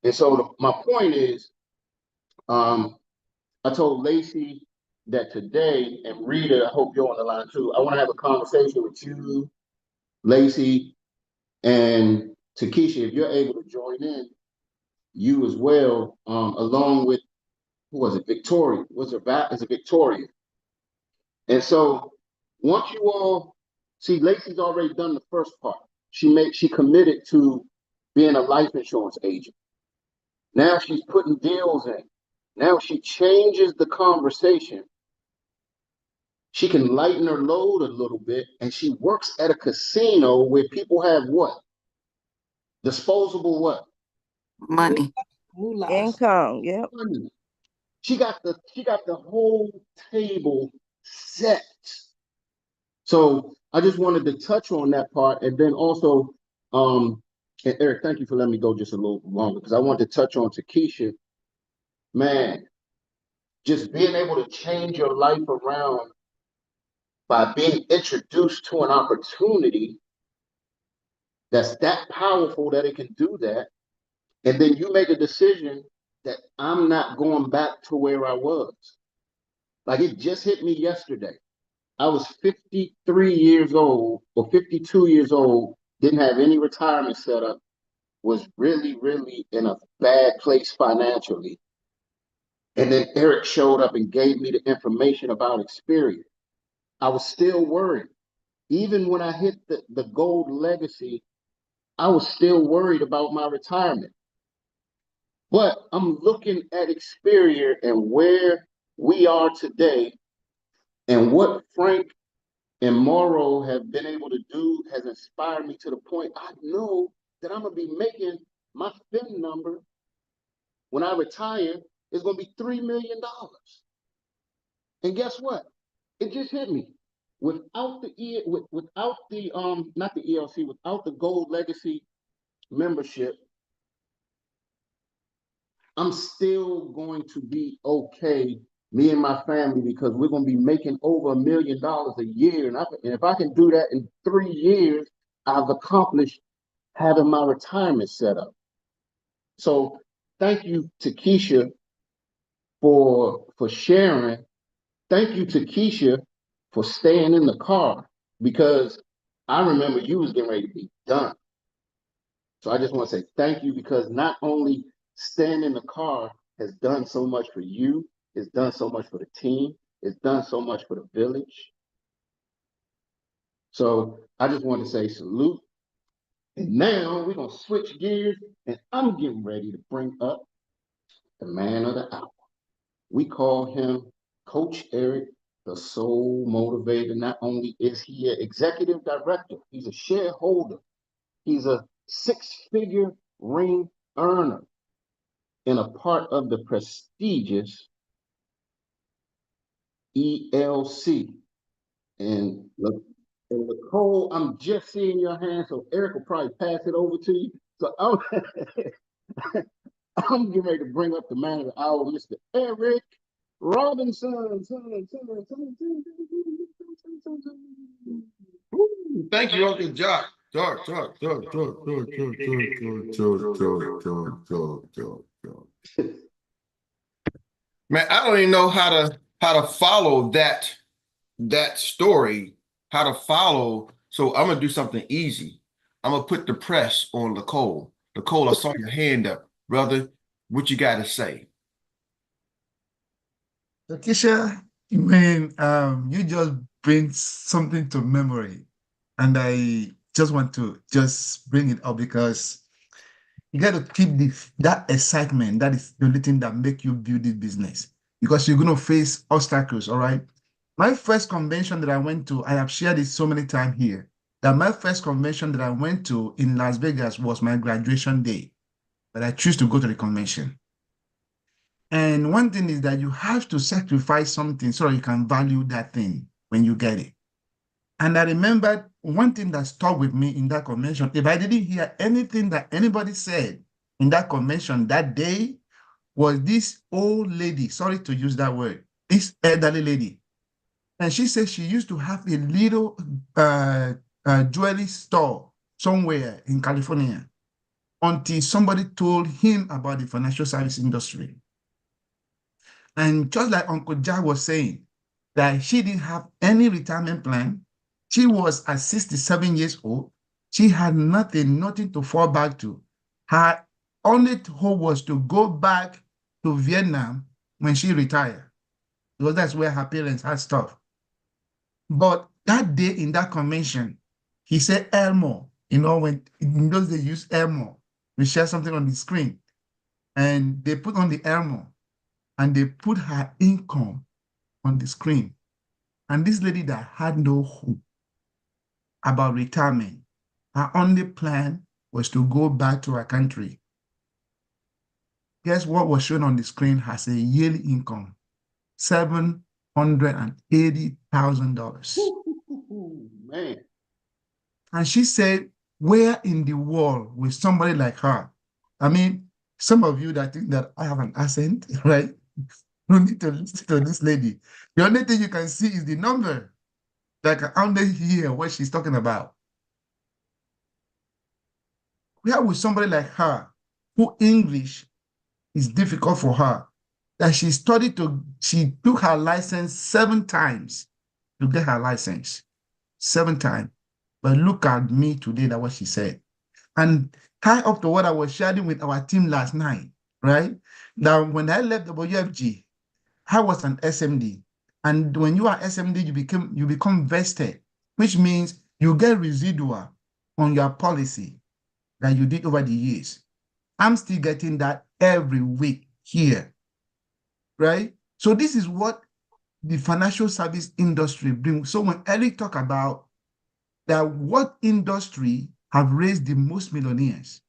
And so my point is, um, I told Lacey that today, and Rita, I hope you're on the line too. I want to have a conversation with you, Lacey, and Takesha. If you're able to join in, you as well, along with who was it? Victoria. Was it Is it Victoria? And so once you all see, Lacey's already done the first part. She committed to being a life insurance agent. Now she's putting deals in. Now she changes the conversation. She can lighten her load a little bit, and she works at a casino where people have what? Disposable what? Money. Income. Yep. Money. She got the whole table set. So I just wanted to touch on that part, and then also, and Eric, thank you for letting me go just a little longer because I wanted to touch on Takesha. Man, just being able to change your life around by being introduced to an opportunity that's that powerful that it can do that, and then you make a decision that I'm not going back to where I was. Like it just hit me yesterday. I was 53 years old or 52 years old, didn't have any retirement set up, was really, really in a bad place financially. And then Eric showed up and gave me the information about Experian. I was still worried. Even when I hit the gold legacy, I was still worried about my retirement. But I'm looking at Experian and where we are today and what Frank and Morrow have been able to do has inspired me to the point I know that I'm going to be making my FIN number when I retire is going to be $3 million. And guess what? It just hit me. Without without the not the ELC, without the Gold Legacy membership, I'm still going to be okay, me and my family, because we're going to be making over $1 million a year. And if I can do that in 3 years, I've accomplished having my retirement set up. So thank you to Keisha for sharing. Thank you to Keisha for staying in the car because I remember you was getting ready to be done. So I just want to say thank you because not only staying in the car has done so much for you, it's done so much for the team, it's done so much for the village. So I just want to say salute. And now we're going to switch gears and I'm getting ready to bring up the man of the hour. We call him Coach Erik, the soul motivator. Not only is he an executive director, he's a shareholder, he's a six-figure ring earner and a part of the prestigious ELC. And look, and Nicole, I'm just seeing your hand, so Erik will probably pass it over to you. So I'm getting ready to bring up the man of the hour, Mr. Erik Robinson. Thank you, Uncle Jock. Man, I don't even know how to follow that story, how to follow. So I'm gonna do something easy. I'm gonna put the press on Nicole. Nicole, I saw your hand up, brother. What you got to say? Keisha, when you just bring something to memory, and I just want to just bring it up because you got to keep that excitement. That is the only thing that make you build this business because you're going to face obstacles. All right. My first convention that I went to, I have shared it so many times here. That my first convention that I went to in Las Vegas was my graduation day, but I choose to go to the convention. And one thing is that you have to sacrifice something so you can value that thing when you get it. And I remember one thing that stuck with me in that convention, if I didn't hear anything that anybody said in that convention that day, was this old lady, sorry to use that word, this elderly lady. And she said she used to have a little jewelry store somewhere in California. until somebody told him about the financial service industry. And just like Uncle Jack was saying, that she didn't have any retirement plan. She was at 67 years old. She had nothing to fall back to. Her only hope was to go back to Vietnam when she retired, because that's where her parents had stuff. But that day in that convention, he said Elmo. When in those days they use Elmo, we share something on the screen, and they put on the Elmo, and they put her income on the screen. And this lady that had no hope about retirement, her only plan was to go back to her country. Guess what was shown on the screen has a yearly income, $780,000. Man. And she said, where in the world will somebody like her? I mean, some of you that think that I have an accent, right? You need to listen to this lady. The only thing you can see is the number. Like I only hear what she's talking about. Where would somebody like her, who English is difficult for her, that she took her license 7 times to get her license, 7 times. But look at me today, that's what she said. And tie up to what I was sharing with our team last night, right? Now, when I left WFG, I was an SMD. And when you are SMD, you become vested, which means you get residual on your policy that you did over the years. I'm still getting that every week here, right? So this is what the financial service industry brings. So when Erik talk about that, what industry have raised the most millionaires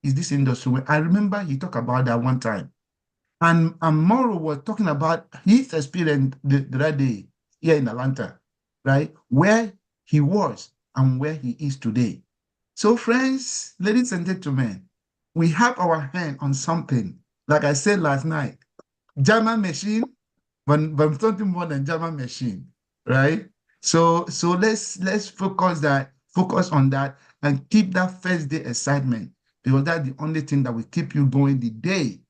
is this industry. I remember he talked about that one time. And Mauro was talking about his experience the other day here in Atlanta, right? Where he was and where he is today. So friends, ladies and gentlemen, we have our hand on something. Like I said last night, German machine, but something more than German machine, right? So let's focus on that and keep that first day excitement, because that's the only thing that will keep you going the day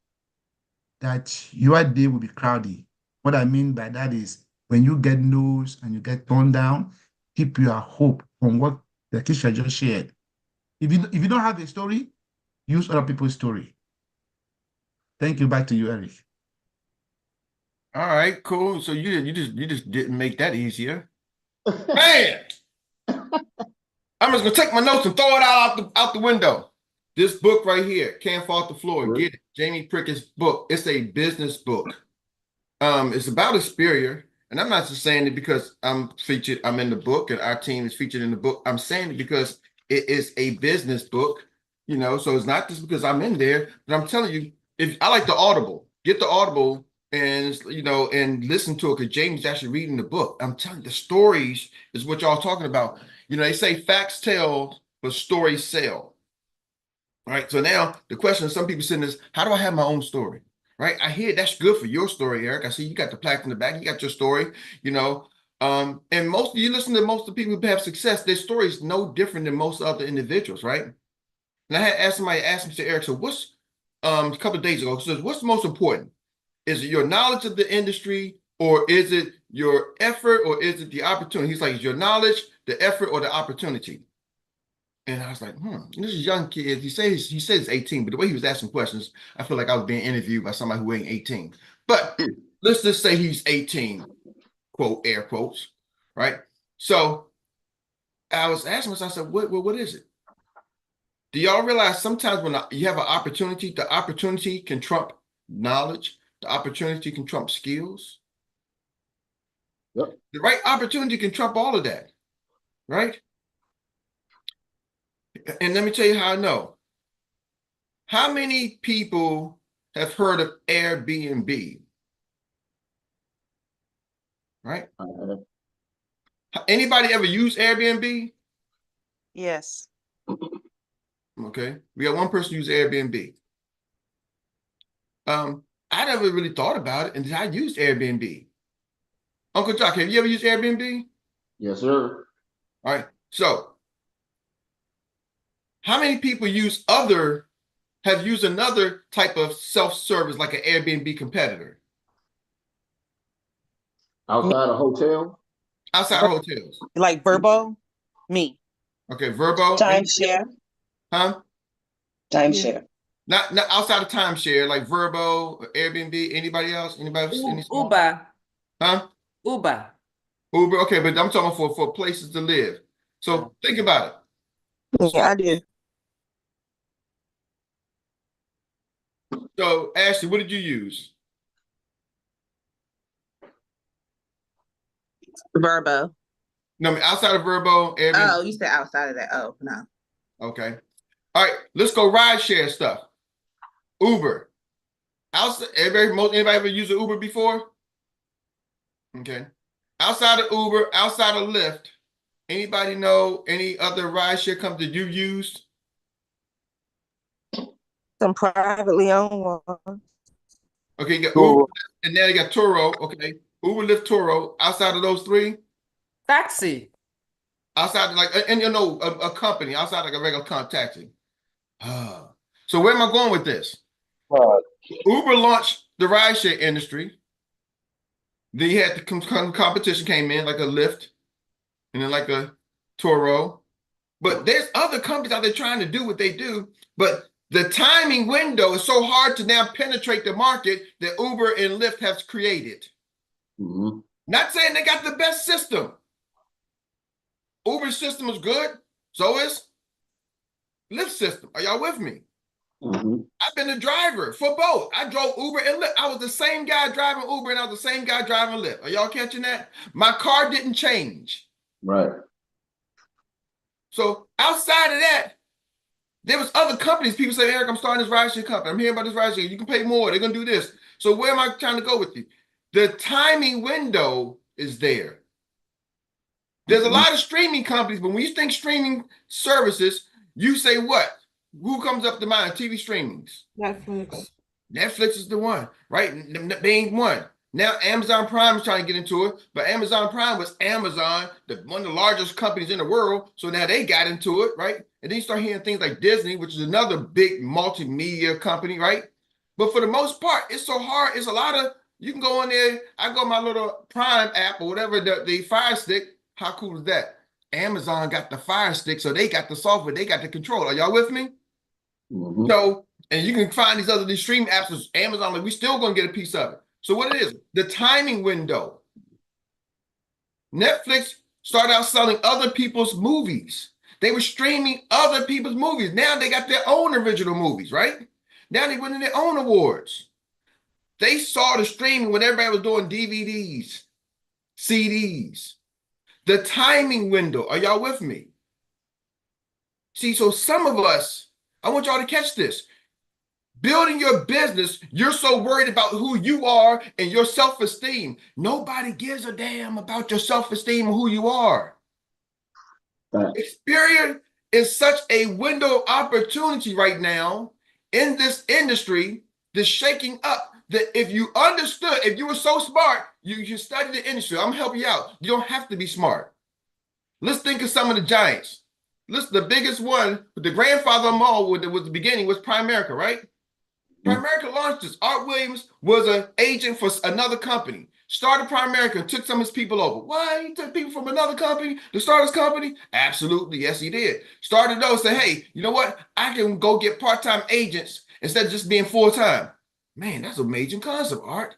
that your day will be cloudy. What I mean by that is when you get no's and you get turned down, keep your hope on what the teacher just shared. If you don't have a story, use other people's story. Thank you. Back to you, Erik. All right, cool. So you just didn't make that easier. Man, I'm just gonna take my notes and throw it out the window. This book right here, Can't Fall to the Floor. Get it. Jamie Prickett's book. It's a business book. It's about Experior. And I'm not just saying it because I'm in the book and our team is featured in the book. I'm saying it because it is a business book, so it's not just because I'm in there, but I'm telling you, if I like the Audible, get the Audible and, and listen to it, because Jamie's actually reading the book. I'm telling you, the stories is what y'all talking about. They say facts tell, but stories sell. All right. So now the question some people sitting is, how do I have my own story? Right. I hear that's good for your story, Erik. I see you got the plaque in the back. You got your story, and you listen to most of the people who have success, their story is no different than most other individuals, right? And I had asked somebody, me, to Erik, so what's a couple of days ago, says, what's the most important? Is it your knowledge of the industry, or is it your effort, or is it the opportunity? He's like, is your knowledge, the effort, or the opportunity? And I was like, this is young kid. He says he's 18, but the way he was asking questions, I feel like I was being interviewed by somebody who ain't 18. But let's just say he's 18, quote, air quotes, right? So I was asking myself, I said, what is it? Do y'all realize sometimes when you have an opportunity, the opportunity can trump knowledge, the opportunity can trump skills. Yep. The right opportunity can trump all of that, right? And let me tell you how I know. How many people have heard of Airbnb? Right? Anybody ever use Airbnb? Yes. Okay. We got one person use Airbnb. I never really thought about it until I used Airbnb. Uncle Jock, have you ever used Airbnb? Yes, sir. All right. So How many people have used another type of self-service like an Airbnb competitor Outside a hotel? outside of hotels? Like Verbo? Me. Okay, Verbo, Timeshare, huh? timeshare. Not outside of timeshare, like Verbo, Airbnb, anybody else? Anybody else? Any small? Uber, Huh? Uber. Uber, okay, but I'm talking for places to live. So think about it. Yeah, I do. So Ashley, what did you use? Verbo. No, I mean, outside of Verbo, Airbnb. Oh, you said outside of that. Oh, no. Okay. All right, let's go ride share stuff. Uber. Outside, anybody ever used an Uber before? Okay. Outside of Uber, outside of Lyft, anybody know any other ride share company that you used? Some privately owned one. Okay, you got Turo. Uber, and now you got Turo. Okay, Uber, Lyft, Turo. Outside of those three, Taxi. outside of like, and you know, a company outside like a regular taxi. So where am I going with this? Uber launched the rideshare industry. Then you had the competition came in like a Lyft, and then like a Turo. But there's other companies out there trying to do what they do, but the timing window is so hard to now penetrate the market that Uber and Lyft has created. Mm-hmm. Not saying they got the best system. Uber's system is good, so is Lyft's system. Are y'all with me? Mm-hmm. I've been a driver for both. I drove Uber and Lyft. I was the same guy driving Uber and I was the same guy driving Lyft. Are y'all catching that? My car didn't change. Right. So outside of that, there was other companies. People say, Eric, I'm starting this rideshare company. I'm hearing about this rideshare. You can pay more. They're going to do this. So where am I trying to go with you? The timing window is there. There's a lot of streaming companies, but when you think streaming services, you say what? Who comes up to mind? TV streamings. Netflix. Netflix is the one, right? They ain't one. Now Amazon Prime is trying to get into it, but Amazon Prime was Amazon, one of the largest companies in the world. So now they got into it, right? And then you start hearing things like Disney, which is another big multimedia company, right? But for the most part, it's so hard. It's a lot of, you can go in there. I go my little Prime app or whatever, the Fire Stick. How cool is that? Amazon got the Fire Stick, so they got the software, they got the control. Are y'all with me? Mm-hmm. So, and you can find these stream apps as Amazon, like we still gonna get a piece of it. So what it is, the timing window. Netflix started out selling other people's movies. They were streaming other people's movies. Now they got their own original movies, right? Now they winning their own awards. They saw the streaming when everybody was doing DVDs, CDs. The timing window, are y'all with me? See, so some of us, I want y'all to catch this. Building your business, you're so worried about who you are and your self-esteem. Nobody gives a damn about your self-esteem and who you are. Right. Experience is such a window of opportunity right now in this industry that's shaking up that if you understood, if you were so smart, you study the industry. I'm gonna help you out. You don't have to be smart. Let's think of some of the giants. Listen, the biggest one, the grandfather of them all was the beginning was Primerica, right? Primerica launched this. Art Williams was an agent for another company. Started Primerica, took some of his people over. Why? He took people from another company to start his company? Absolutely. Yes, he did. Started those, say, hey, you know what? I can go get part-time agents instead of just being full-time. Man, that's an amazing concept, Art.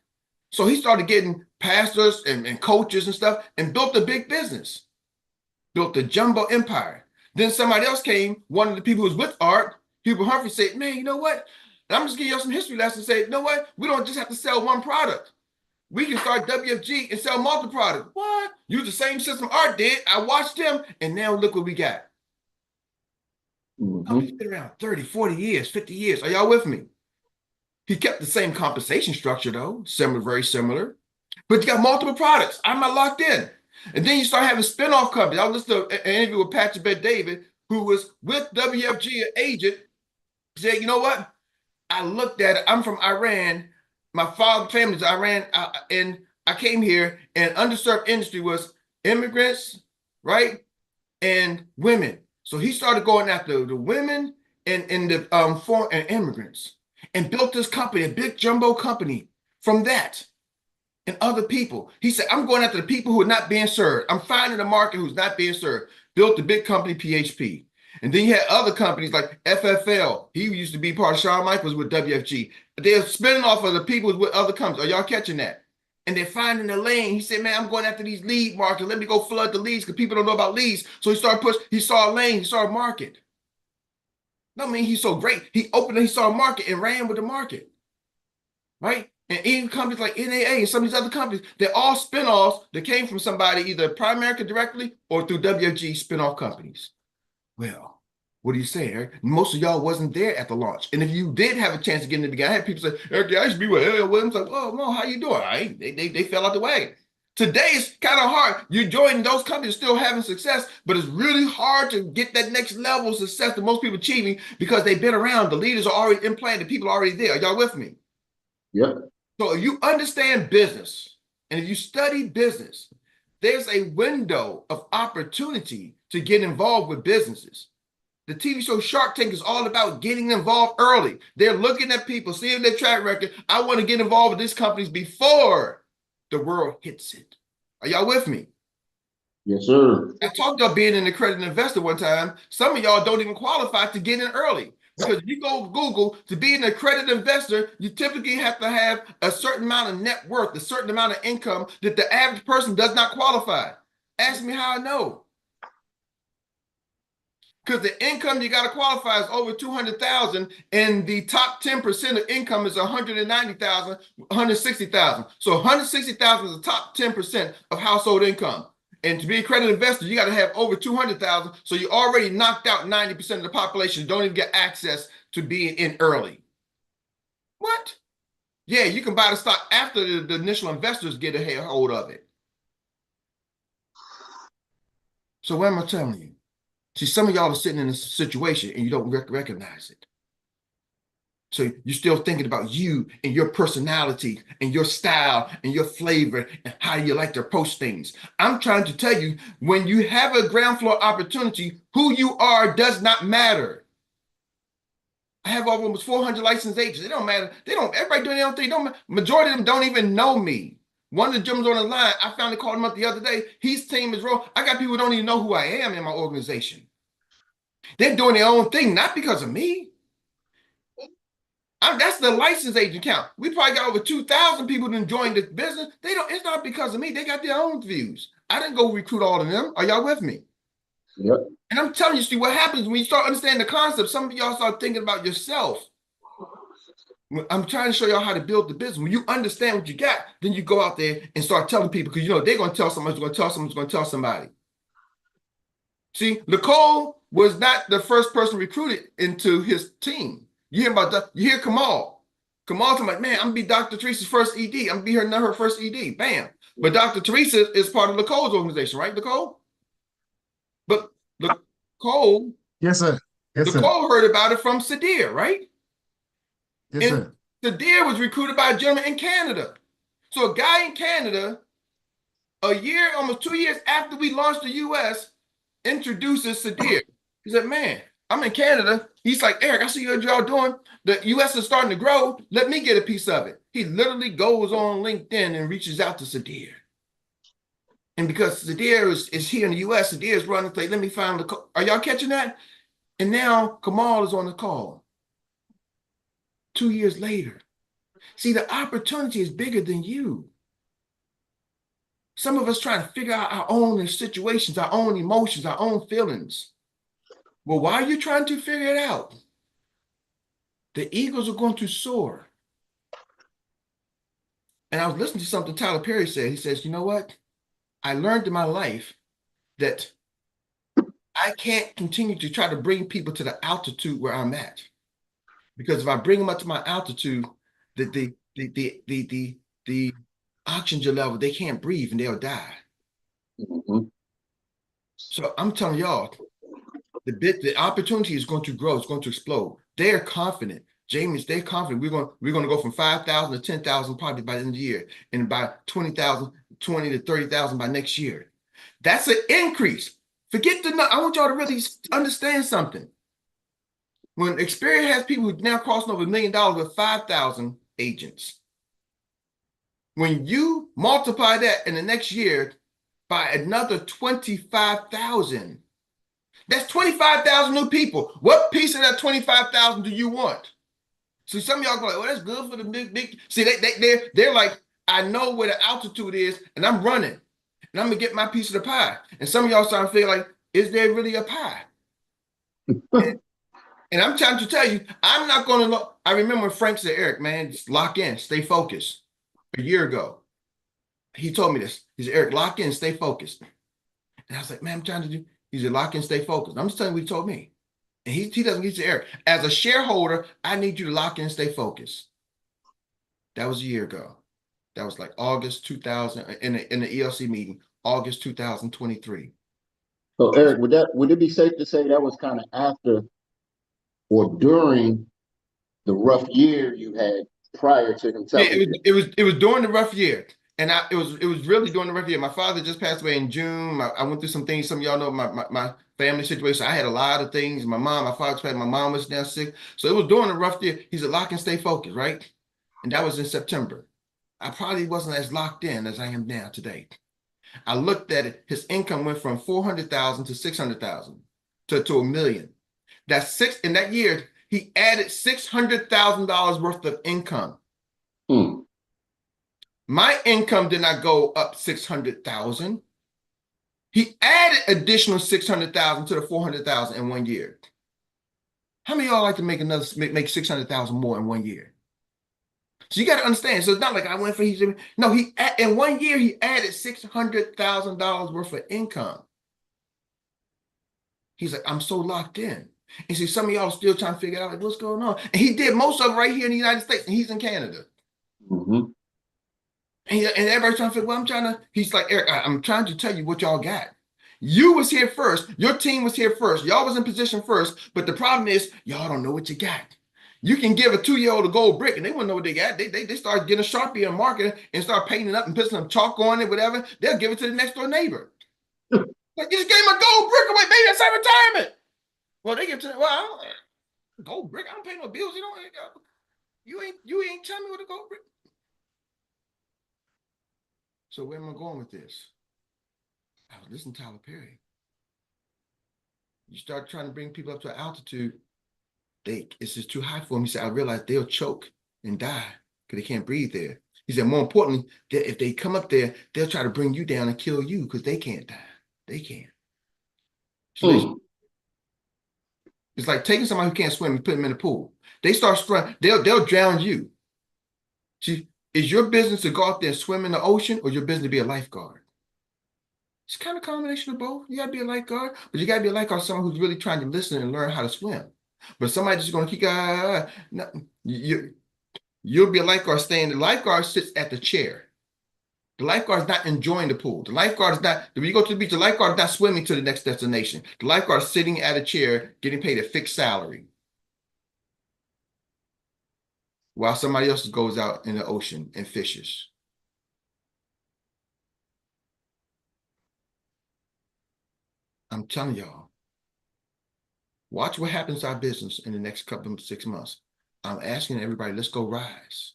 So he started getting pastors and coaches and stuff and built a big business. Built a jumbo empire. Then somebody else came, one of the people who was with Art, Hubert Humphrey, said, man, you know what? And I'm just giving you some history lessons. Say, you know what? We don't just have to sell one product. We can start WFG and sell multi-product. What? Use the same system Art did. I watched him, and now look what we got. Mm-hmm. He's been around 30, 40 years, 50 years. Are y'all with me? He kept the same compensation structure, though. Similar, very similar. But you got multiple products. I'm not locked in. And then you start having spin-off companies. I listened to an interview with Patrick Bet David, who was with WFG, an agent, said, you know what? I looked at it. I'm from Iran. My father's family is Iran. And I came here, and underserved industry was immigrants, right? And women. So he started going after the women and the foreign immigrants and built this company, a big jumbo company from that and other people. He said, I'm going after the people who are not being served. I'm finding a market who's not being served. Built the big company PHP. And then you had other companies like FFL. He used to be part of Shawn Michaels with WFG. They're spinning off of the people with other companies. Are y'all catching that? And they're finding a lane. He said, man, I'm going after these lead markets. Let me go flood the leads because people don't know about leads. So he started pushing. He saw a lane. He saw a market. No, I mean, he's so great. He opened it. He saw a market and ran with the market. Right? And even companies like NAA and some of these other companies, they're all spinoffs that came from somebody either Primerica directly or through WFG spinoff companies. Well, what do you say, Eric? Most of y'all wasn't there at the launch. And if you did have a chance to get in the beginning, I had people say, Eric, I used to be with L.L. Williams. Like, oh, no, how you doing? They fell out the way. Today it's kind of hard. You're joining those companies still having success, but it's really hard to get that next level of success that most people achieving because they've been around. The leaders are already in play. The people are already there. Are y'all with me? Yep. So if you understand business and if you study business, there's a window of opportunity to get involved with businesses. The TV show Shark Tank is all about getting involved early. They're looking at people, seeing their track record. I want to get involved with these companies before the world hits it. Are y'all with me? Yes, sir. I talked about being an accredited investor one time. Some of y'all don't even qualify to get in early. Because if you go Google, to be an accredited investor, you typically have to have a certain amount of net worth, a certain amount of income that the average person does not qualify. Ask me how I know. Because the income you got to qualify is over 200,000, and the top 10% of income is 190,000, 160,000. So 160,000 is the top 10% of household income. And to be an accredited investor, you got to have over 200,000. So you already knocked out 90% of the population. You don't even get access to being in early. What? Yeah, you can buy the stock after the initial investors get a hold of it. So what am I telling you? See, some of y'all are sitting in a situation and you don't recognize it. So you're still thinking about you and your personality and your style and your flavor and how you like to approach things. I'm trying to tell you, when you have a ground floor opportunity, who you are does not matter. I have almost 400 licensed agents. It don't matter. Everybody doing their own thing. Majority of them don't even know me. One of the gentlemen on the line, I finally called him up the other day. His team is wrong. I got people who don't even know who I am in my organization. They're doing their own thing, not because of me. That's the license agent count. We probably got over 2,000 people that joined this business. It's not because of me. They got their own views. I didn't go recruit all of them. Are y'all with me? Yep. And I'm telling you, see what happens when you start understanding the concept. Some of y'all start thinking about yourself. I'm trying to show y'all how to build the business. When you understand what you got, then you go out there and start telling people, because you know they're going to tell somebody, who's going to tell someone, who's going to tell somebody. See, Nicole was not the first person recruited into his team. You hear about that? You hear Kamal. Kamal's like, man, I'm gonna be Dr. Teresa's first ED. I'm gonna be her first ED. Bam. But Dr. Teresa is part of Nicole's organization, right, Nicole? But Nicole, Yes, sir. Yes, sir. Nicole heard about it from Sadir, right? Yes, And sir. Sadir was recruited by a gentleman in Canada. So a guy in Canada, a year, almost 2 years after we launched the US, introduces Sadir. He said, man, I'm in Canada. He's like, Eric, I see what y'all doing. The US is starting to grow. Let me get a piece of it. He literally goes on LinkedIn and reaches out to Sadir. And because Sadir is here in the US, Sadir is running, like, let me find the call. Are y'all catching that? And now Kamal is on the call. 2 years later. See, the opportunity is bigger than you. Some of us trying to figure out our own situations, our own emotions, our own feelings. Well, why are you trying to figure it out? The eagles are going to soar. And I was listening to something Tyler Perry said. He says, you know what? I learned in my life that I can't continue to try to bring people to the altitude where I'm at. Because if I bring them up to my altitude, the oxygen level, they can't breathe and they'll die. Mm-hmm. So I'm telling y'all, the opportunity is going to grow. It's going to explode. They're confident. James, they're confident. We're going to go from 5,000 to 10,000 probably by the end of the year, and by 20,000, 20 to 30,000 by next year. That's an increase. Forget the, I want y'all to really understand something. When Experian has people who now crossing over $1 million with 5,000 agents, when you multiply that in the next year by another 25,000, that's 25,000 new people. What piece of that 25,000 do you want? See, some of y'all go like, "Oh, that's good for the big." See, they're like, I know where the altitude is, and I'm running, and I'm gonna get my piece of the pie. And some of y'all starting to feel like, is there really a pie? And I'm trying to tell you, I'm not going to look. I remember Frank said, Eric, man, just lock in, stay focused. A year ago, he told me this. He said, Eric, lock in, stay focused. And I was like, man, I'm trying to do. He said, lock in, stay focused. I'm just telling you what he told me. And he doesn't get to Eric. As a shareholder, I need you to lock in, stay focused. That was a year ago. That was like August 2000 in the ELC meeting, August 2023. So Eric, would it be safe to say that was kind of after or during the rough year you had prior to him Yeah, telling you? it was during the rough year. And it was really during the rough year. My father just passed away in June. I went through some things. Some of y'all know my family situation. I had a lot of things. My father passed. My mom was down sick. So it was during the rough year. He said, lock and stay focused, right? And that was in September. I probably wasn't as locked in as I am now today. I looked at it. His income went from 400,000 to 600,000 to $1 million. That's six in that year. He added $600,000 worth of income. Hmm. My income did not go up 600,000. He added additional 600,000 to the 400,000 in 1 year. How many of y'all like to make 600,000 more in 1 year? So you got to understand. So it's not like I went for no. He in 1 year he added $600,000 worth of income. He's like, I'm so locked in. And see, some of y'all are still trying to figure out like what's going on. And he did most of it right here in the United States, and he's in Canada. Mm-hmm. And everybody's trying to figure, well, he's like, Eric, I'm trying to tell you what y'all got. You was here first. Your team was here first. Y'all was in position first. But the problem is, y'all don't know what you got. You can give a 2-year-old a gold brick and they wouldn't know what they got. They start getting a Sharpie and marker and start painting it up and put some chalk on it, whatever. They'll give it to the next door neighbor. Like, you just gave my gold brick away, baby. That's our retirement. Well, they give to, well, gold brick. I don't pay no bills. You ain't telling me what a gold brick. So where am I going with this? I was listening to Tyler Perry. You start trying to bring people up to an altitude, it's just too high for them. He said, I realize they'll choke and die because they can't breathe there. He said, more importantly, that if they come up there, they'll try to bring you down and kill you because they can't die. They can't. So it's like taking somebody who can't swim and put them in the pool. They start swimming, they'll drown you. See, is your business to go out there and swim in the ocean or your business to be a lifeguard? It's kind of a combination of both. You got to be a lifeguard, but you got to be a lifeguard, someone who's really trying to listen and learn how to swim. But somebody just going to keep, no, you'll be a lifeguard staying. The lifeguard sits at the chair. The lifeguard is not enjoying the pool. The lifeguard is not, when you go to the beach, the lifeguard is not swimming to the next destination. The lifeguard is sitting at a chair, getting paid a fixed salary. While somebody else goes out in the ocean and fishes. I'm telling y'all, watch what happens to our business in the next couple of 6 months. I'm asking everybody, let's go rise.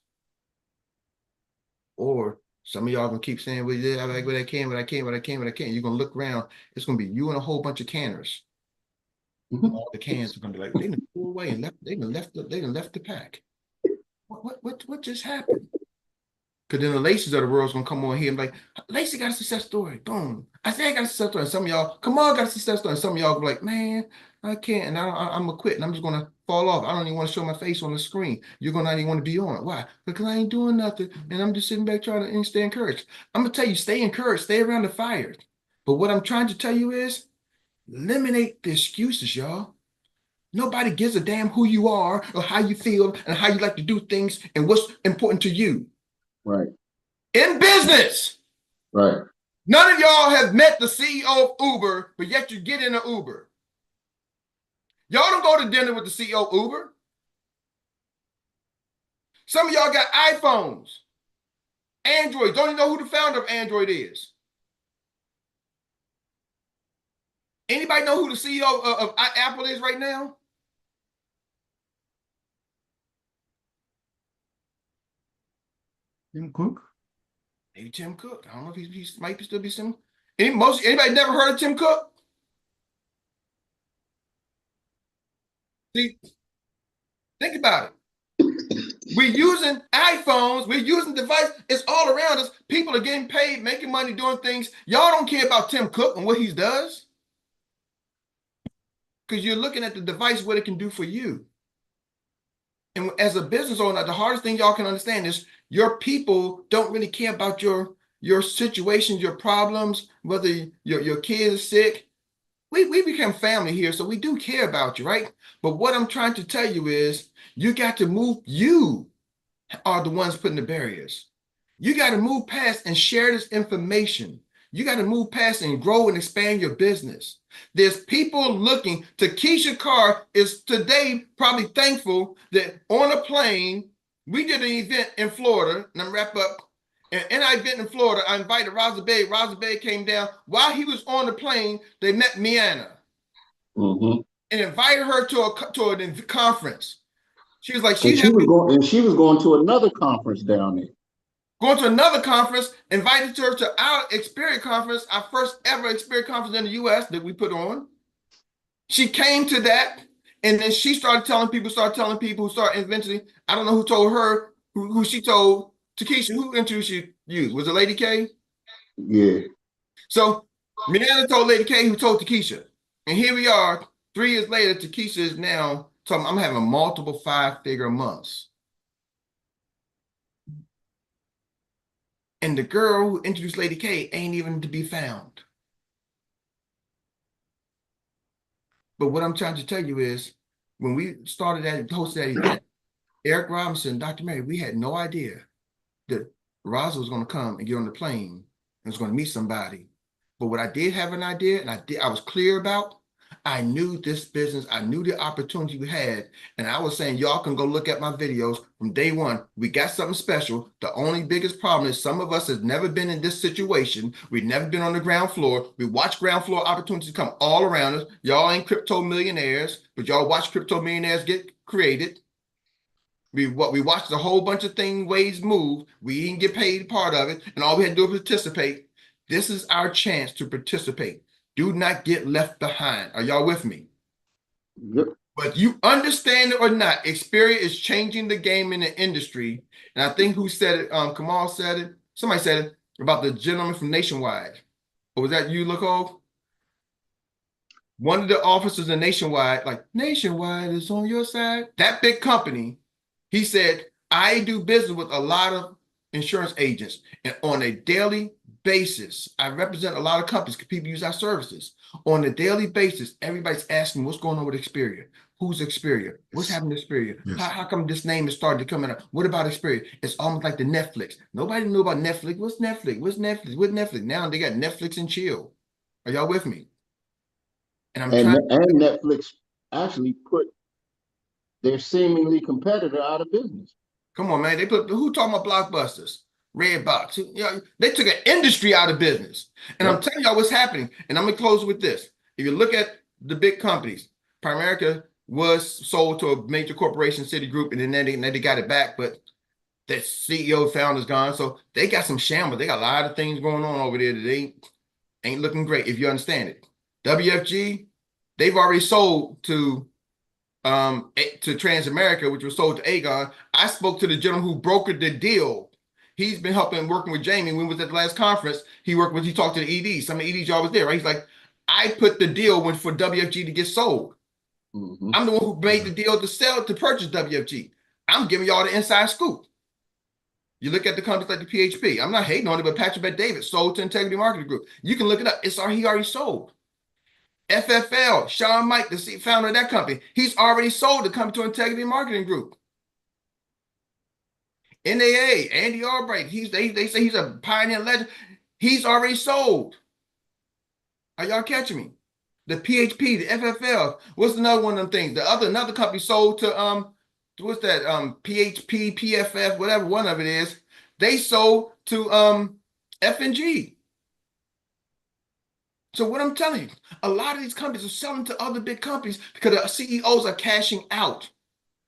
Or some of y'all gonna keep saying, well, yeah, I like what I can, what I can, what I can, what I can. You're gonna look around, it's gonna be you and a whole bunch of canners. Mm-hmm. All the cans are gonna be like, they done pulled away and they done left the pack. What just happened? Because then the Laces of the world's gonna come on here and be like, Lacey got a success story. Boom. I say I got a success story. And some of y'all, come on, got a success story. And some of y'all be like, man, I can't. And I'm gonna quit and I'm just gonna fall off. I don't even want to show my face on the screen. You're gonna not even want to be on. Why? Because I ain't doing nothing. And I'm just sitting back trying to stay encouraged. I'm gonna tell you, stay encouraged, stay around the fire. But what I'm trying to tell you is eliminate the excuses, y'all. Nobody gives a damn who you are or how you feel and how you like to do things and what's important to you. Right. In business. Right. None of y'all have met the CEO of Uber, but yet you get in an Uber. Y'all don't go to dinner with the CEO of Uber. Some of y'all got iPhones, Android. Don't even know who the founder of Android is. Anybody know who the CEO of Apple is right now? Tim Cook? Maybe Tim Cook. I don't know if he might still be some. Anybody never heard of Tim Cook? See, think about it. We're using iPhones, we're using devices, it's all around us. People are getting paid, making money, doing things. Y'all don't care about Tim Cook and what he does. Because you're looking at the device, what it can do for you. And as a business owner, the hardest thing y'all can understand is your people don't really care about your situations, your problems, whether your kid is sick. We become family here, so we do care about you, right? But what I'm trying to tell you is you got to move. You are the ones putting the barriers. You got to move past and share this information. You got to move past and grow and expand your business. There's people looking. Takesha Carr is today probably thankful that on a plane, we did an event in Florida, and I'm wrap up. And in our event in Florida, I invited Rosa Bay. Rosa Bay came down. While he was on the plane, they met Miana Mm-hmm. and invited her to a conference. She was like, And she was going to another conference down there. going to another conference, invited her to our Experience conference, our first ever Experience conference in the US that we put on. She came to that, and then she started telling people, eventually, I don't know who told her, who she told, Takesha, who introduced you? Was it Lady K? Yeah. So Miana told Lady K, who told Takesha. And here we are, 3 years later, Takesha is now talking, I'm having multiple 5-figure months. And the girl who introduced Lady K ain't even to be found. But what I'm trying to tell you is, when we started hosted that event, Eric Robinson, Dr. Mary, we had no idea that Rosa was going to come and get on the plane and was going to meet somebody. But what I did have an idea, and I was clear about, I knew this business, I knew the opportunity we had, and I was saying, y'all can go look at my videos from day one. We got something special. The only biggest problem is some of us has never been in this situation. We've never been on the ground floor. We watch ground floor opportunities come all around us. Y'all ain't crypto millionaires, but y'all watch crypto millionaires get created. We watched a whole bunch of ways move. We didn't get paid part of it, and all we had to do was participate. This is our chance to participate. Do not get left behind. Are y'all with me? Yep. But you understand it or not, Xperia is changing the game in the industry. And I think who said it? Kamal said it. Somebody said it about the gentleman from Nationwide. Or was that you, Lacole? One of the officers in Nationwide, like, Nationwide is on your side. That big company, he said, I do business with a lot of insurance agents, and on a daily basis, I represent a lot of companies because people use our services. On a daily basis, everybody's asking what's going on with Xperia. Who's Xperia? What's happening to Xperia? Yes. How come this name is starting to come out? What about Xperia? It's almost like the Netflix. Nobody knew about Netflix. What's Netflix? What's Netflix? What's Netflix? Now they got Netflix and chill. Are y'all with me? And I'm trying. And Netflix actually put their seemingly competitor out of business. Come on, man. They put who talking about blockbusters? Redbox. You know, they took an industry out of business. And I'm telling y'all what's happening. And I'm gonna close with this. If you look at the big companies, Primerica was sold to a major corporation, Citigroup, and then they got it back, but the CEO founder's gone. So they got some shambles. They got a lot of things going on over there that they ain't looking great, if you understand it. WFG, they've already sold to Transamerica, which was sold to Aegon. I spoke to the gentleman who brokered the deal. He's been working with Jamie. When we was at the last conference, he talked to the EDs. Some of the EDs y'all was there, right? He's like, I put the deal for WFG to get sold. Mm-hmm. I'm the one who made the deal to purchase WFG. I'm giving y'all the inside scoop. You look at the companies like the PHP. I'm not hating on it, but Patrick Bet-David sold to Integrity Marketing Group. You can look it up. He already sold. FFL, Sean Mike, the founder of that company, he's already sold the company to Integrity Marketing Group. NAA, Andy Albright, they say he's a pioneer legend. He's already sold. Are y'all catching me? The PHP, the FFL, what's another one of them things? Another company sold to what's that? PHP, PFF, whatever one of it is. They sold to F&G. So what I'm telling you, a lot of these companies are selling to other big companies because the CEOs are cashing out.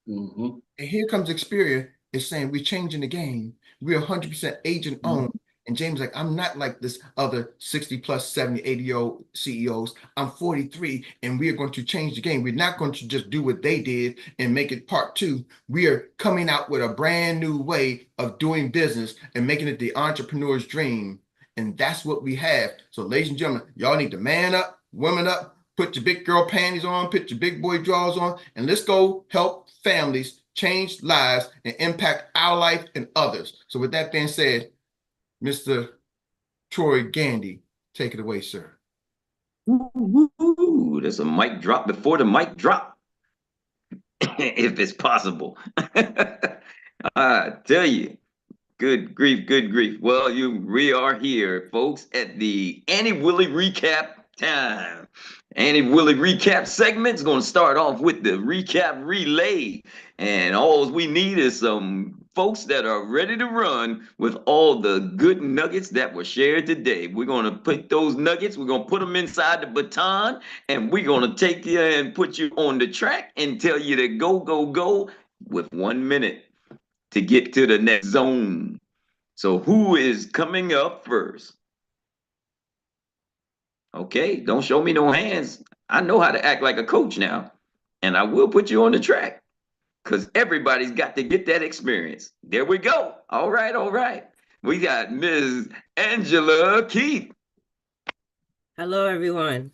Mhm. And here comes Xperia is saying we're changing the game. We're 100% agent owned. And James like, I'm not like this other 60 plus 70, 80-year-old CEOs. I'm 43 and we are going to change the game. We're not going to just do what they did and make it part two. We are coming out with a brand new way of doing business and making it the entrepreneur's dream. And that's what we have. So ladies and gentlemen, y'all need to man up, women up, put your big girl panties on, put your big boy drawers on, and let's go help families change lives and impact our life and others. So with that being said, Mr. Troy Gandy, take it away, sir. Ooh, there's a mic drop before the mic drop, if it's possible. I tell you, good grief, good grief. Well, we are here, folks, at the Annie Willie recap time. Annie Willie recap segment's going to start off with the recap relay. And all we need is some folks that are ready to run with all the good nuggets that were shared today. We're going to put those nuggets, we're going to put them inside the baton, and we're going to take you and put you on the track and tell you to go, go, go with 1 minute to get to the next zone. So who is coming up first? Okay, don't show me no hands. I know how to act like a coach now, and I will put you on the track because everybody's got to get that experience. There we go. All right, all right. We got Ms. Angela Keith. Hello, everyone.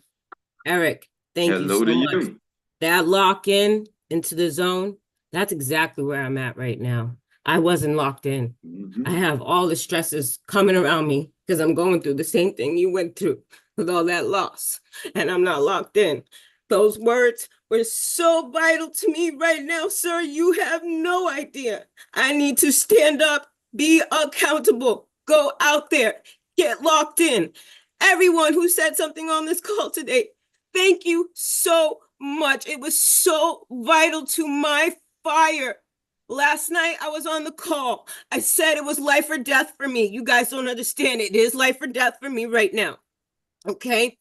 Eric, thank you Hello so to much. you. That lock in into the zone, that's exactly where I'm at right now. I wasn't locked in. I have all the stresses coming around me because I'm going through the same thing you went through with all that loss, and I'm not locked in. Those words were so vital to me right now, sir. You have no idea. I need to stand up, be accountable, go out there, get locked in. Everyone who said something on this call today, thank you so much. It was so vital to my fire. Last night I was on the call. I said it was life or death for me. You guys don't understand it. It is life or death for me right now. Okay?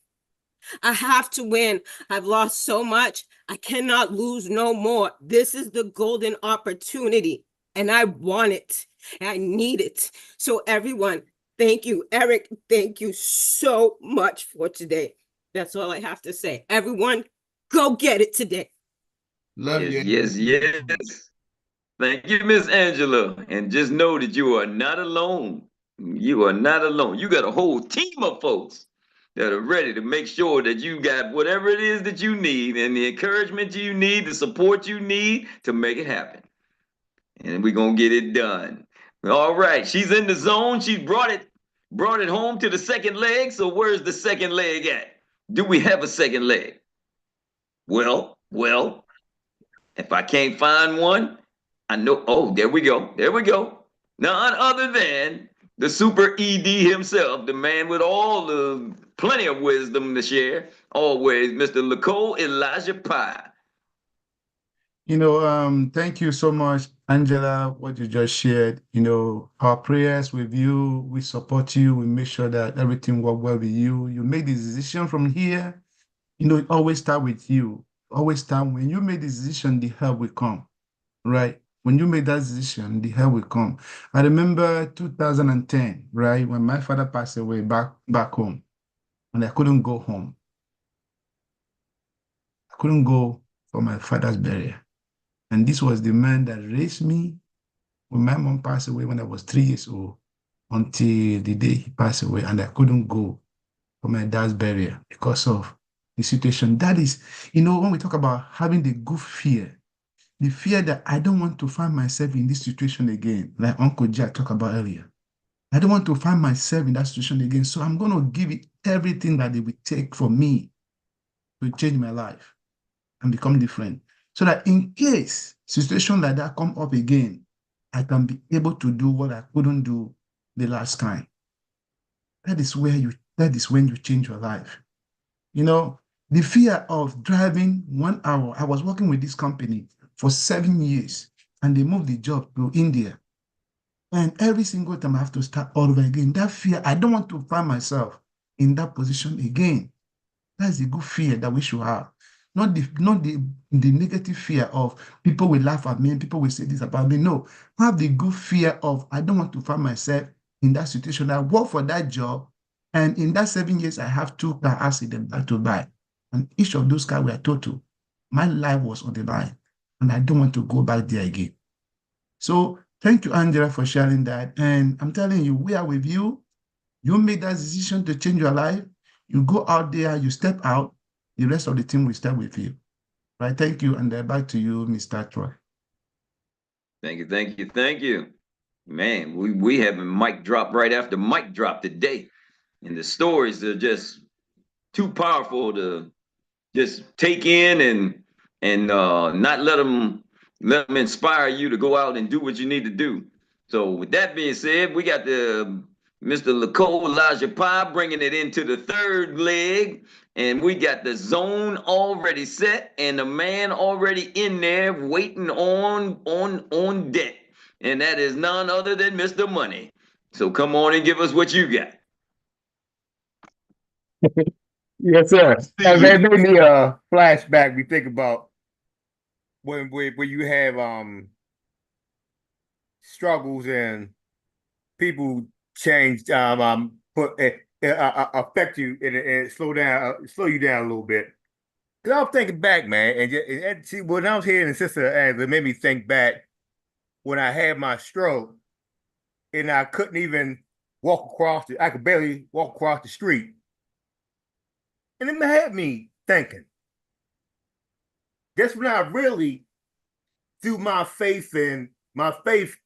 I have to win. I've lost so much. I cannot lose no more. This is the golden opportunity, and I want it. I need it. So everyone, thank you. Eric, thank you so much for today. That's all I have to say. Everyone, go get it today. Love Yes, you. yes, yes. Thank you, Miss Angela. And just know that you are not alone. You are not alone. You got a whole team of folks that are ready to make sure that you got whatever it is that you need and the encouragement you need, the support you need to make it happen. And we're gonna get it done. All right, she's in the zone. She brought it home to the second leg. So where's the second leg at? Do we have a second leg? Well, if I can't find one, I know. Oh, there we go. There we go. None other than the super ED himself, the man with all the plenty of wisdom to share. Always, Mr. Lacole Elijah Pye. Thank you so much, Angela, what you just shared. Our prayers with you, we support you, we make sure that everything works well with you. You make the decision from here, it always start with you. Always start when you make the decision, the help will come, right? When you make that decision, the help will come. I remember 2010, right, when my father passed away back home, and I couldn't go home. I couldn't go for my father's burial. And this was the man that raised me when my mom passed away when I was 3 years old until the day he passed away, and I couldn't go for my dad's burial because of the situation. That is, when we talk about having the good fear, the fear that I don't want to find myself in this situation again, like Uncle Jack talked about earlier. I don't want to find myself in that situation again. So I'm going to give it everything that it will take for me to change my life and become different. So that in case situation like that come up again, I can be able to do what I couldn't do the last time. That is when you change your life. The fear of driving 1 hour. I was working with this company for 7 years, and they moved the job to India. And every single time I have to start all over again. That fear, I don't want to find myself in that position again. That's the good fear that we should have. Not the negative fear of people will laugh at me, people will say this about me. No, have the good fear of I don't want to find myself in that situation. I work for that job, and in that 7 years, I have 2 car accidents back to back. And each of those cars were total. My life was on the line, and I don't want to go back there again. So thank you, Angela, for sharing that. And I'm telling you, we are with you. You make that decision to change your life. You go out there, you step out, the rest of the team will step with you. Right? Thank you. And back to you, Mr. Troy. Thank you, thank you, thank you. Man, we have a mic drop right after mic drop today. And the stories are just too powerful to just take in and not let them inspire you to go out and do what you need to do. So with that being said, we got the Mr. Lacole Elijah Pye bringing it into the third leg, and we got the zone already set and the man already in there waiting on deck, and that is none other than Mr. Money. So come on and give us what you got. Yes, sir. And that made me flashback. We think about when you have struggles and people change affect you and slow you down a little bit. Cause I was thinking back, man, and see when I was hearing the sister, it made me think back when I had my stroke and I couldn't even I could barely walk across the street. And it had me thinking. That's when I really, through my faith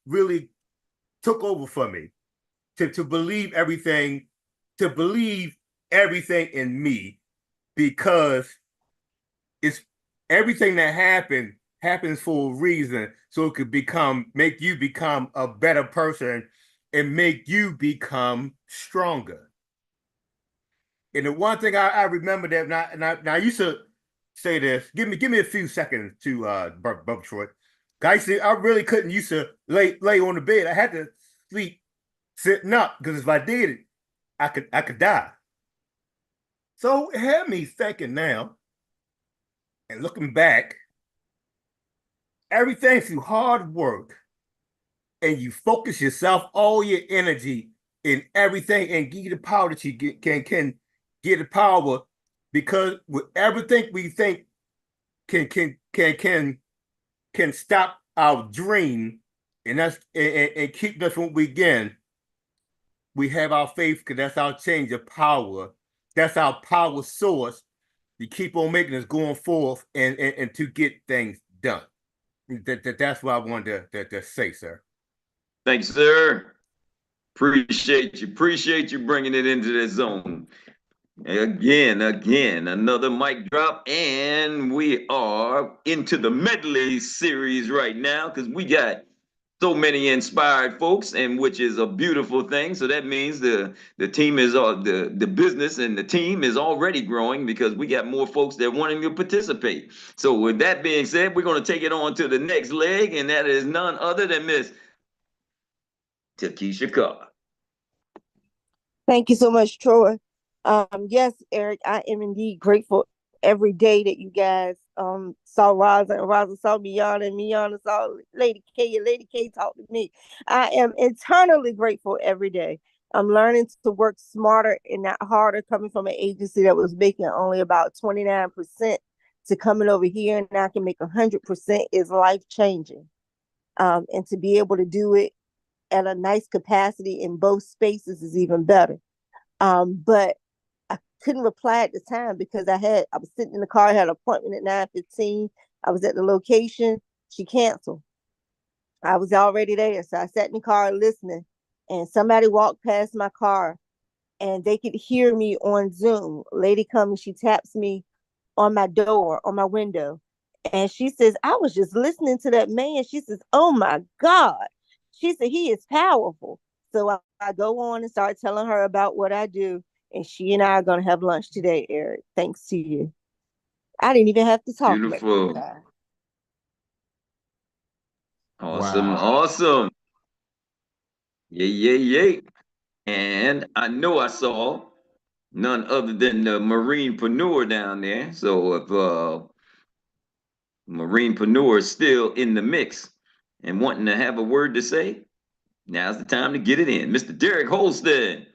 really took over for me to believe everything in me, because it's everything that happens for a reason, so it could make you become a better person and make you become stronger. And the one thing I remember that now I used to say this. Give me a few seconds to Brother Troy. I really couldn't used to lay on the bed. I had to sleep sitting up, because if I did it, I could die. So it had me thinking now, and looking back, everything through hard work, and you focus yourself, all your energy in everything, and give you the power that you can get the power, because with everything we think can stop our dream, and that's and keep us from what we begin. We have our faith, because that's our change of power. That's our power source to keep on making us going forth and to get things done. That's what I wanted to say, sir. Thanks, sir. Appreciate you bringing it into the zone. Again, another mic drop, and we are into the medley series right now, because we got so many inspired folks, and which is a beautiful thing. So that means the team is the business and the team is already growing, because we got more folks that wanting to participate. So with that being said, we're going to take it on to the next leg, and that is none other than Miss Takesha Carr. Thank you so much, Troy. Yes, Eric, I am indeed grateful every day that you guys saw Raza, and Raza saw Miana, and Miana saw Lady K, and Lady K talked to me. I am eternally grateful every day. I'm learning to work smarter and not harder, coming from an agency that was making only about 29%, to coming over here and I can make 100% is life changing. And to be able to do it at a nice capacity in both spaces is even better. But I couldn't reply at the time because I was sitting in the car, I had an appointment at 9:15. I was at the location. She canceled. I was already there. So I sat in the car listening, and somebody walked past my car, and they could hear me on Zoom. A lady comes, she taps me on my door, on my window. And she says, I was just listening to that man. She says, oh my God. She said, he is powerful. So I go on and start telling her about what I do. And she and I are going to have lunch today, Eric. Thanks to you. I didn't even have to talk. Beautiful. Awesome, Wow. awesome. Yay. And I know I saw none other than the marinepreneur down there. So if marinepreneur is still in the mix and wanting to have a word to say, now's the time to get it in. Mr. Derek Holstead,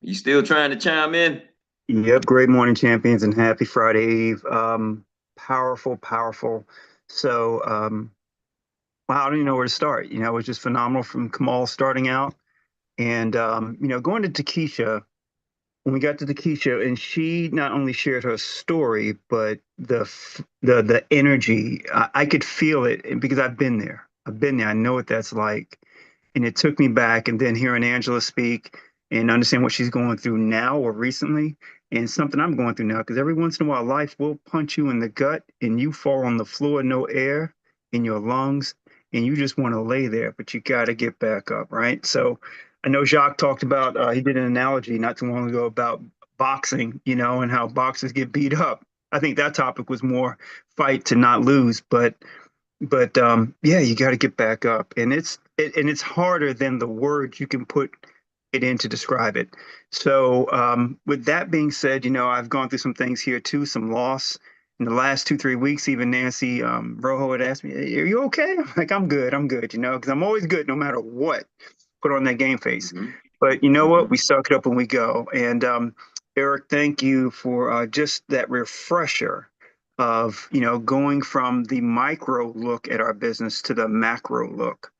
you still trying to chime in? Yep, great morning, champions, and happy Friday Eve. Powerful, powerful. So, wow, I don't even know where to start. You know, it was just phenomenal from Kamal starting out. And, going to Takesha, when we got to Takesha, and she not only shared her story, but the energy, I could feel it because I've been there. I've been there. I know what that's like. And it took me back. And then hearing Angela speak and understand what she's going through now or recently, and something I'm going through now, because every once in a while, life will punch you in the gut and you fall on the floor, no air in your lungs, and you just want to lay there, but you got to get back up, right? So I know Jacques talked about, he did an analogy not too long ago about boxing, and how boxers get beat up. I think that topic was more fight to not lose, but yeah, you got to get back up, and it's harder than the words you can put it in to describe it. So with that being said, I've gone through some things here too, some loss in the last 2 3 weeks. Even Nancy Rojo had asked me, "Hey, are you okay?" I'm like, I'm good, because I'm always good no matter what. Put on that game face. But you know what? We suck it up when we go. And Erik, thank you for just that refresher of going from the micro look at our business to the macro look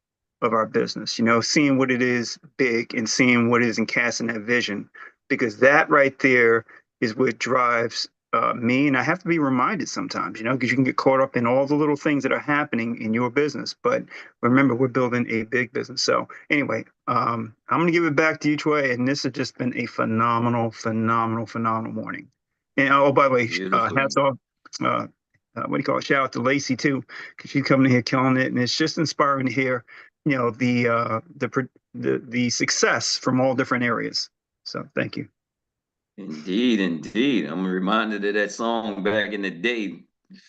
of our business, seeing what it is big and seeing what it is and casting that vision, because that right there is what drives me. And I have to be reminded sometimes, because you can get caught up in all the little things that are happening in your business. But remember, we're building a big business. So anyway, I'm going to give it back to you, Troy. And this has just been a phenomenal, phenomenal, phenomenal morning. And oh, by the way, hats off. What do you call it? Shout out to Lacey too, because she's coming in here killing it, and it's just inspiring to hear, the success from all different areas. So thank you. Indeed, indeed. I'm reminded of that song back in the day,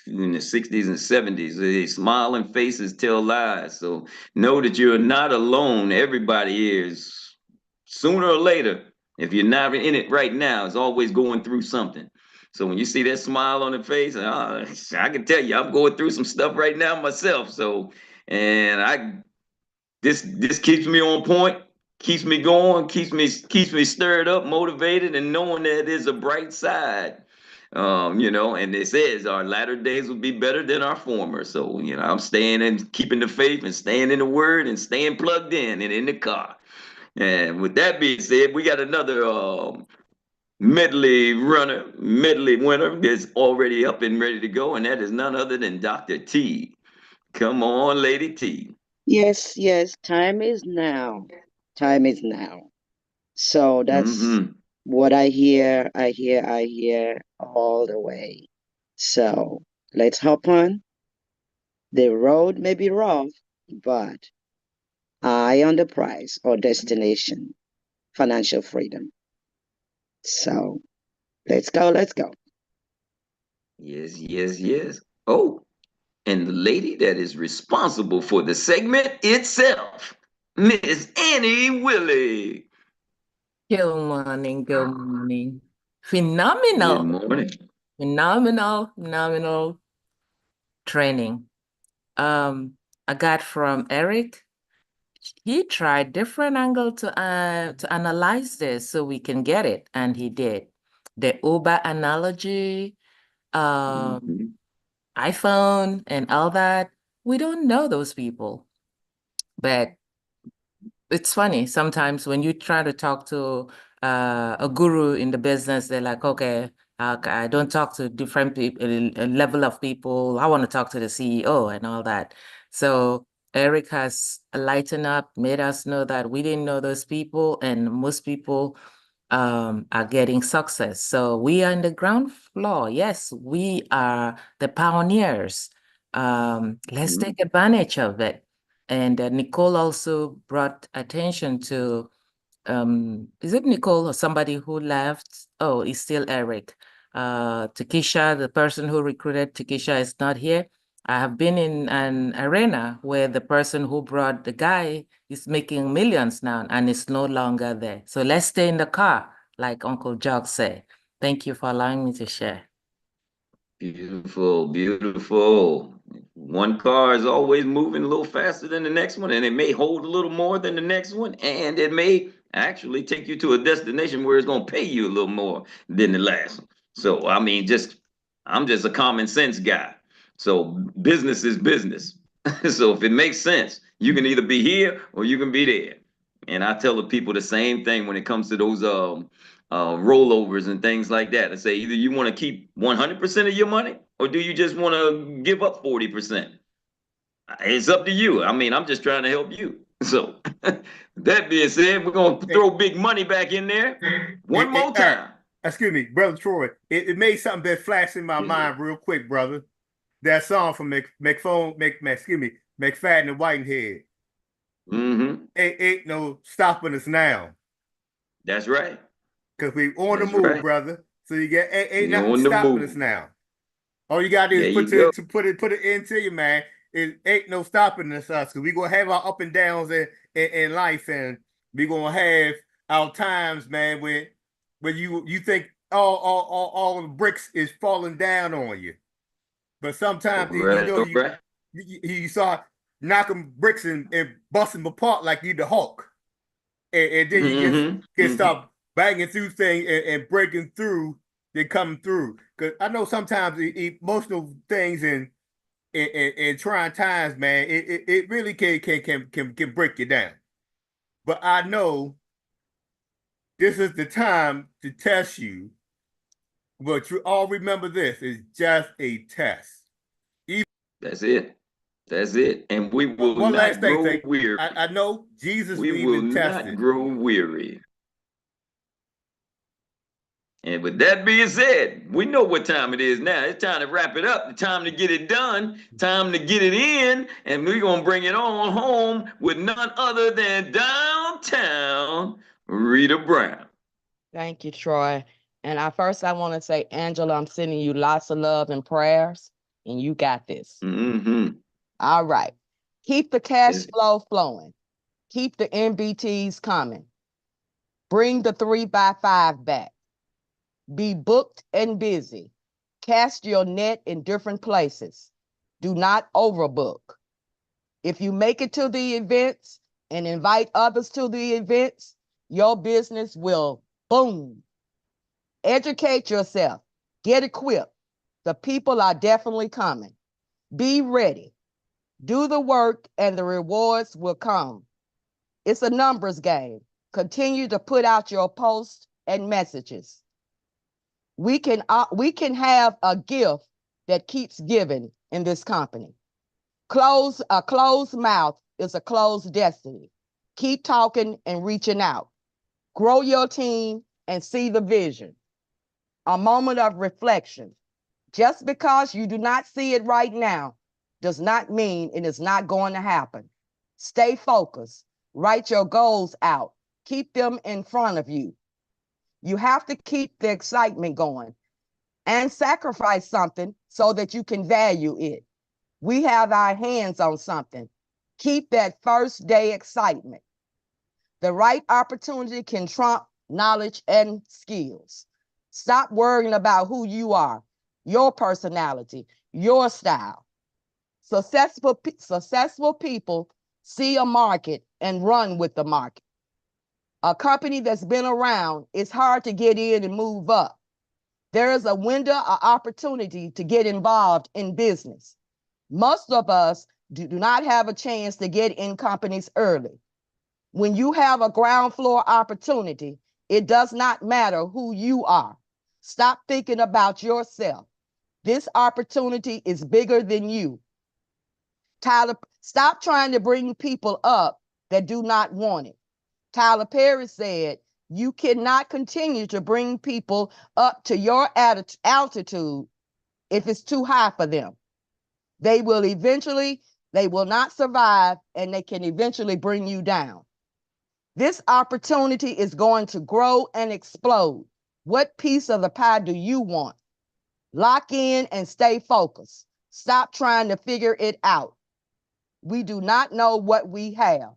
in the 60s and 70s. Smiling faces tell lies. So know that you're not alone. Everybody is. Sooner or later, if you're not in it right now, is always going through something. So when you see that smile on the face, I can tell you, I'm going through some stuff right now myself. So, and this keeps me on point, keeps me going, keeps me stirred up, motivated, and knowing that there's a bright side. And it says our latter days will be better than our former. So, I'm staying and keeping the faith and staying in the word and staying plugged in and in the car. And with that being said, we got another medley winner that's already up and ready to go, and that is none other than Dr. T. Come on, Lady T. Yes, yes, time is now. Time is now. So that's what I hear, I hear all the way. So let's hop on. The road may be rough, but eye on the prize or destination, financial freedom. So let's go, let's go. Yes, yes, yes. Oh, and the lady that is responsible for the segment itself, Miss Annie Willie. Good morning. Good morning. Good Phenomenal. morning. Phenomenal training. I got from Erik. He tried different angle to analyze this so we can get it, and he did. The Uber analogy, iPhone, and all that. We don't know those people, but it's funny sometimes when you try to talk to a guru in the business, they're like, okay, I don't talk to different people, level of people. I want to talk to the CEO and all that. So Erik has lightened up, made us know that we didn't know those people, and most people are getting success. So we are in the ground floor. Yes, we are the pioneers. Let's take advantage of it. And Nicole also brought attention to, is it Nicole or somebody who left? Oh, it's still Erik. Takesha, the person who recruited Takesha, is not here. I have been in an arena where the person who brought the guy is making millions now and is no longer there. So let's stay in the car. like Uncle Jock said. Thank you for allowing me to share. Beautiful, beautiful. One car is always moving a little faster than the next one, and it may hold a little more than the next one, and it may actually take you to a destination where it's going to pay you a little more than the last one. So, I mean, I'm just a common sense guy. So, business is business. So, if it makes sense, you can either be here or you can be there. And I tell the people the same thing when it comes to those rollovers and things like that. I say either you want to keep 100% of your money or do you just want to give up 40%? It's up to you. I mean, I'm just trying to help you. So that being said, we're going to throw big money back in there one more time. Excuse me, Brother Troy. It made something that flashed in my mind real quick, brother. That song from McFadden and Whitehead. Mm-hmm. Ain't no stopping us now. That's right. Because we on the move, brother. So you get ain't nothing stopping us now. All you gotta do is put it into you, man. It ain't no stopping us because we gonna have our up and downs in life, and we gonna have our times, man, when you think all the bricks is falling down on you. But sometimes you start knocking bricks and busting them apart like you the Hulk. And then you just can start banging through things and breaking through, then coming through. Because I know sometimes emotional things and trying times, man, it really can break you down. But I know this is the time to test you. But you all remember this is just a test. That's it. That's it. And we will not grow weary. I know Jesus we will not grow weary. And with that being said, we know what time it is now. It's time to wrap it up. It's time to get it done. Time to get it in. And we're going to bring it on home with none other than Downtown Rita Brown. Thank you, Troy. And I want to say, Angela, I'm sending you lots of love and prayers, and you got this. Mm-hmm. All right. Keep the cash flow flowing. Keep the MBTs coming. Bring the 3x5 back. Be booked and busy. Cast your net in different places. Do not overbook. If you make it to the events and invite others to the events, your business will boom. Educate yourself. Get equipped. The people are definitely coming. Be ready. Do the work and the rewards will come. It's a numbers game. Continue to put out your posts and messages. We can have a gift that keeps giving in this company. A closed mouth is a closed destiny. Keep talking and reaching out. Grow your team and see the vision. A moment of reflection. Just because you do not see it right now does not mean it is not going to happen. Stay focused. Write your goals out. Keep them in front of you. You have to keep the excitement going and sacrifice something so that you can value it. We have our hands on something. Keep that first day excitement. The right opportunity can trump knowledge and skills. Stop worrying about who you are, your personality, your style. Successful people see a market and run with the market. A company that's been around, it's hard to get in and move up. There is a window of opportunity to get involved in business. Most of us do not have a chance to get in companies early. When you have a ground floor opportunity, it does not matter who you are. Stop thinking about yourself. This opportunity is bigger than you. Stop trying to bring people up that do not want it. Tyler Perry said, you cannot continue to bring people up to your altitude if it's too high for them. They will not survive, and they can eventually bring you down. This opportunity is going to grow and explode. What piece of the pie do you want? Lock in and stay focused. Stop trying to figure it out. We do not know what we have.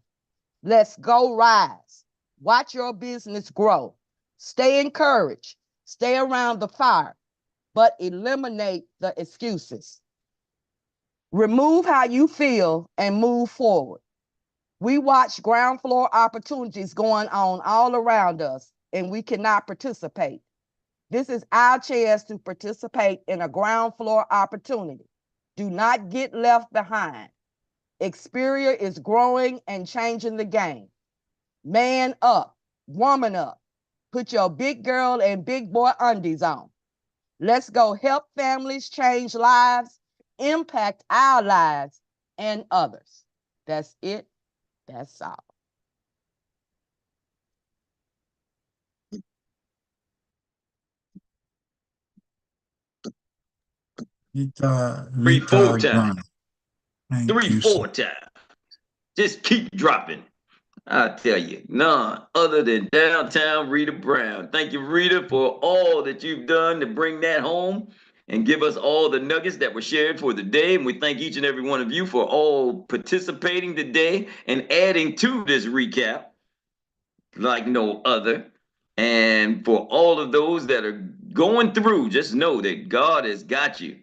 Let's go rise. Watch your business grow. Stay encouraged. Stay around the fire, but eliminate the excuses. Remove how you feel and move forward. We watch ground floor opportunities going on all around us, and we cannot participate. This is our chance to participate in a ground floor opportunity. Do not get left behind. Xperia is growing and changing the game. Man up, woman up. Put your big girl and big boy undies on. Let's go help families change lives, impact our lives and others. That's it. That's all. Rita, 3-4 Rita time. Brown. Thank you, 3-4 sir. time. Just keep dropping. I tell you, none other than downtown Rita Brown. Thank you, Rita, for all that you've done to bring that home and give us all the nuggets that were shared for the day. And we thank each and every one of you for all participating today and adding to this recap like no other. And for all of those that are going through, just know that God has got you.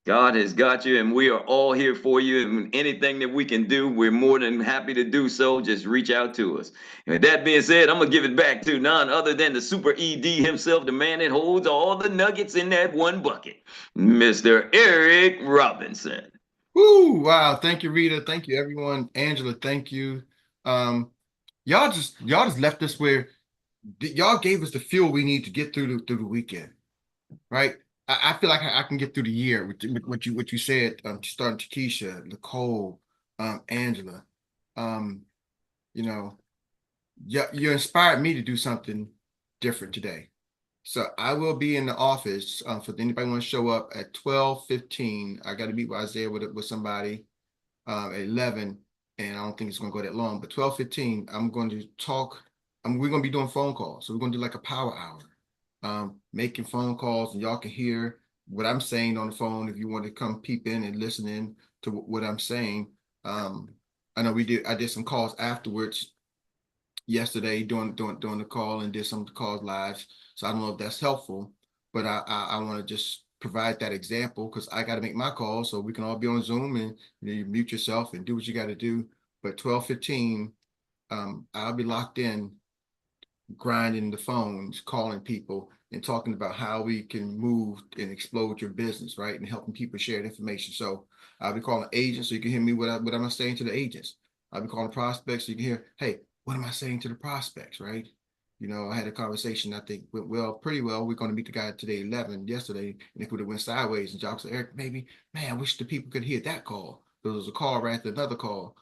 God has got you, and we are all here for you. And anything that we can do, we're more than happy to do so. Just reach out to us. And with that being said, I'm going to give it back to none other than the super ED himself, the man that holds all the nuggets in that one bucket, Mr. Erik Robinson. Woo! Wow. Thank you, Rita. Thank you, everyone. Angela, thank you. Y'all just left us where y'all gave us the fuel we need to get through the weekend, right? I feel like I can get through the year with what you said, starting to Keisha, Nicole, Angela. You know, you inspired me to do something different today. So I will be in the office for anybody want to show up at 12:15. I got to meet with Isaiah with somebody at 11, and I don't think it's going to go that long. But 12:15, I'm going to talk. We're going to be doing phone calls. So we're going to do like a power hour, making phone calls, and y'all can hear what I'm saying on the phone if you want to come peep in and listen in to what I'm saying. I know I did some calls afterwards yesterday doing the call and did some of the calls live. So I don't know if that's helpful, but I want to just provide that example because I got to make my call so we can all be on Zoom and you mute yourself and do what you got to do. But 12:15, I'll be locked in, grinding the phones, calling people and talking about how we can move and explode your business, right? And helping people share information. So I'll be calling agents so you can hear me what am I saying to the agents. I'll be calling prospects so you can hear, hey, what am I saying to the prospects, right? You know, I had a conversation, I think went pretty well. We're going to meet the guy today, 11, yesterday, and it would have went sideways. And Jock said, Erik, maybe, man, I wish the people could hear that call. There was a call right after another call.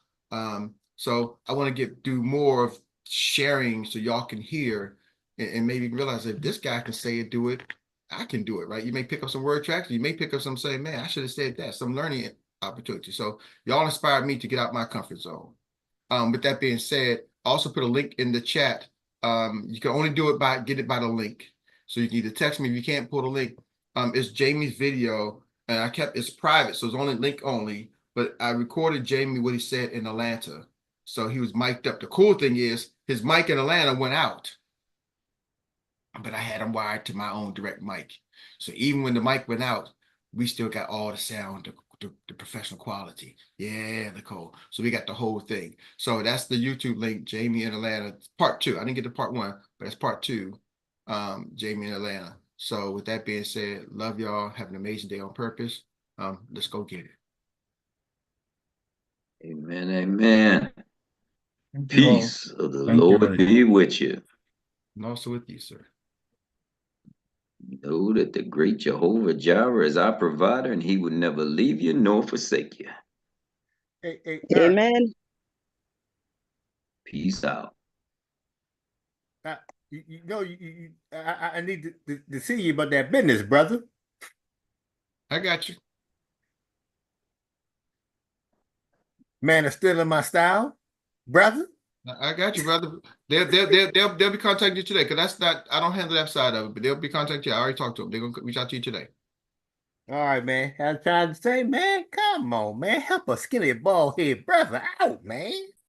So I want to do more of sharing so y'all can hear and maybe realize if this guy can say it, do it, I can do it, right? You may pick up some word tracks. You may pick up some say, man, I should have said that, some learning opportunity. So y'all inspired me to get out my comfort zone. With that being said, I also put a link in the chat. You can only do it get it by the link. So you can either text me if you can't pull the link. It's Jamie's video, and it's private, so it's only link only. But I recorded Jamie what he said in Atlanta. So he was mic'd up. The cool thing is his mic in Atlanta went out, but I had him wired to my own direct mic. So even when the mic went out, we still got all the sound, the professional quality. Yeah, Nicole. So we got the whole thing. So that's the YouTube link, Jamie in Atlanta, part 2. I didn't get to part 1, but that's part 2, Jamie in Atlanta. So with that being said, love y'all. Have an amazing day on purpose. Let's go get it. Amen, amen. Thank you all. Peace of the Thank you Lord very be with you. And also with you, sir. Know that the great Jehovah Jireh is our provider, and he would never leave you nor forsake you. Hey, Amen. Peace out. I need to see you about that business, brother. I got you. Man is still in my style, brother. I got you, brother. They'll be contacting you today because that's not, I don't handle that side of it, but they'll be contacting you. I already talked to them. They're gonna reach out to you today. All right, man. I was trying to say, man, come on, man, help a skinny bald head brother out, man.